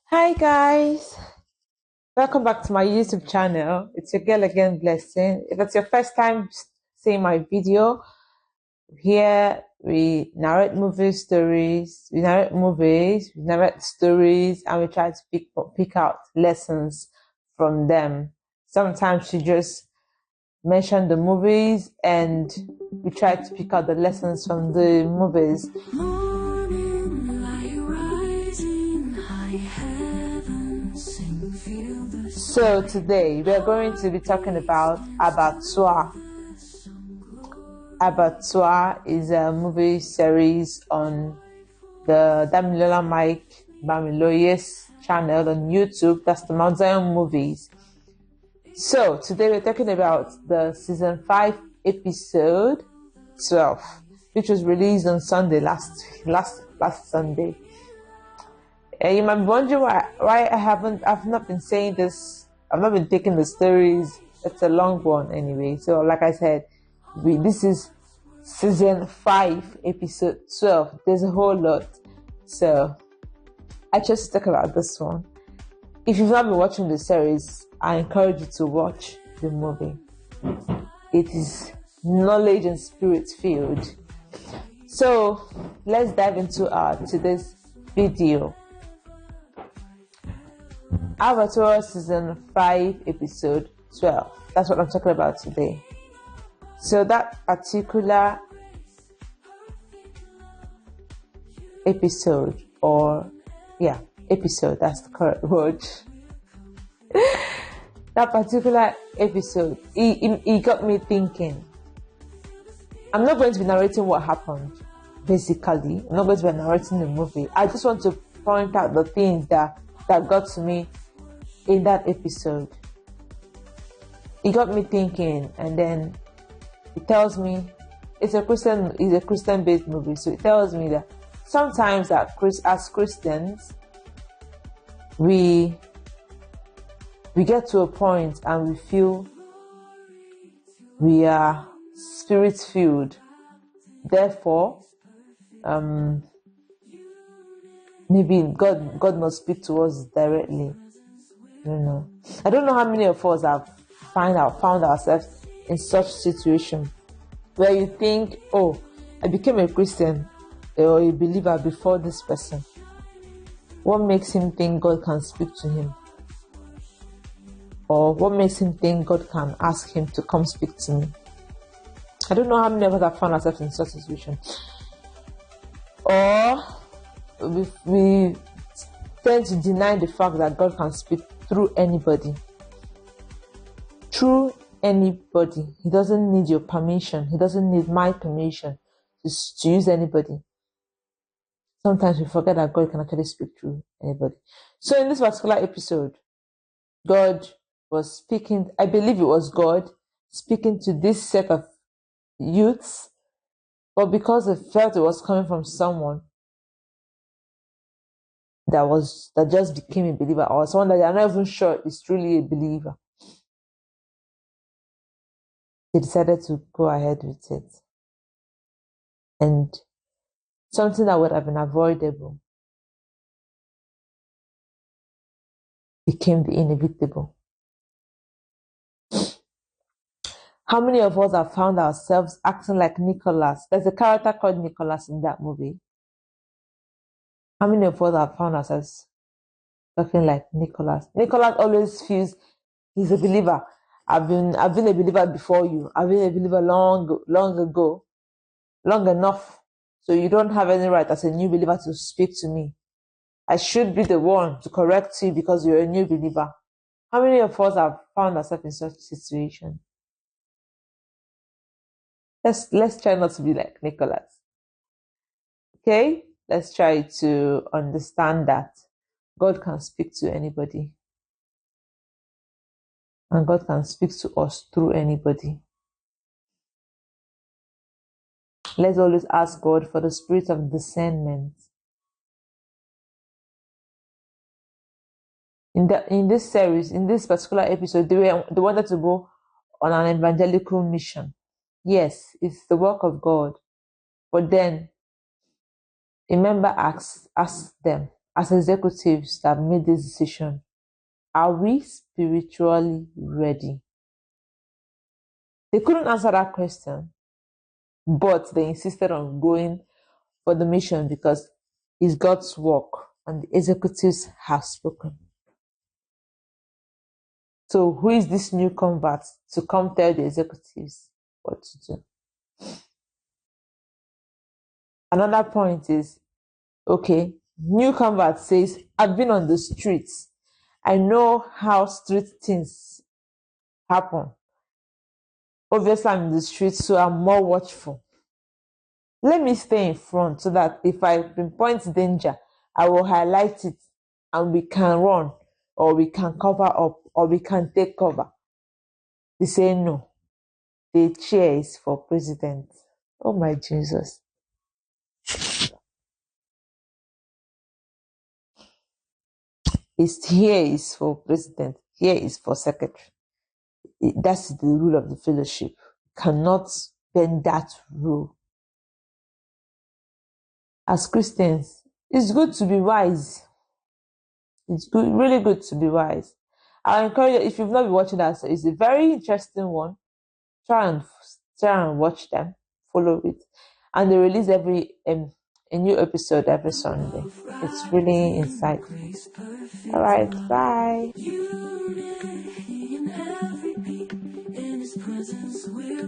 Hi guys, welcome back to my YouTube channel. It's your girl again, Blessing. If it's your first time seeing my video, here we narrate movie stories, we narrate stories, and we try to pick out lessons from them. Sometimes we just mention the movies and we try to pick out the lessons from the movies. So today we are going to be talking about Abattoir. Abattoir is a movie series on the mike-bamiloye's channel on YouTube. That's the Mount Zion Movies. So today we're talking about the season 5 episode 12, which was released on Sunday last Sunday. You might be wondering why I've not been saying this. I've not been taking the stories. It's a long one anyway. So like I said, this is season 5, episode 12. There's a whole lot. So I just talk about this one. If you've not been watching the series, I encourage you to watch the movie. It is knowledge and spirit filled. So let's dive into today's video. Abattoir season 5 episode 12. That's what I'm talking about today. So that particular episode, episode, that's the correct word. That particular episode, it got me thinking. I'm not going to be narrating what happened, basically. I'm not going to be narrating the movie. I just want to point out the things that got to me in that episode. It got me thinking, and then it tells me it's a Christian-based movie. So it tells me that sometimes as Christians, we get to a point and we feel we are spirit-filled. Therefore, maybe God must speak to us directly. I don't know how many of us have found ourselves in such situation where you think, oh, I became a Christian or a believer before this person. What makes him think God can speak to him? Or what makes him think God can ask him to come speak to me? I don't know how many of us have found ourselves in such a situation. Or we tend to deny the fact that God can speak through anybody. Through anybody. He doesn't need your permission. He doesn't need my permission to use anybody. Sometimes we forget that God can actually speak through anybody. So in this particular episode, God was speaking, I believe it was God speaking to this set of youths, but because they felt it was coming from someone that just became a believer, or someone that they are not even sure is truly a believer, they decided to go ahead with it. And something that would have been avoidable became the inevitable. How many of us have found ourselves acting like Nicholas? There's a character called Nicholas in that movie. How many of us have found ourselves talking like Nicholas? Nicholas always feels he's a believer. I've been a believer before you. I've been a believer long ago, long enough. So you don't have any right as a new believer to speak to me. I should be the one to correct you because you're a new believer. How many of us have found ourselves in such a situation? Let's try not to be like Nicholas. Okay? Let's try to understand that God can speak to anybody. And God can speak to us through anybody. Let's always ask God for the spirit of discernment. In this series, in this particular episode, they wanted to go on an evangelical mission. Yes, it's the work of God. But then a member asked them, as executives that made this decision, are we spiritually ready? They couldn't answer that question, but they insisted on going for the mission because it's God's work and the executives have spoken. So who is this new convert to come tell the executives what to do? Another point is, okay, new convert says, I've been on the streets. I know how street things happen. Obviously, I'm in the streets, so I'm more watchful. Let me stay in front so that if I pinpoint danger, I will highlight it and we can run, or we can cover up, or we can take cover. They say no. The chair is for president. Oh my Jesus. Here is for president. Here is for secretary. That's the rule of the fellowship. Cannot bend that rule. As Christians, it's good to be wise. It's good, really good to be wise. I encourage you, if you've not been watching that, it's a very interesting one. Try and watch them, follow it, and they release a new episode every Sunday. It's really insightful. All right, bye.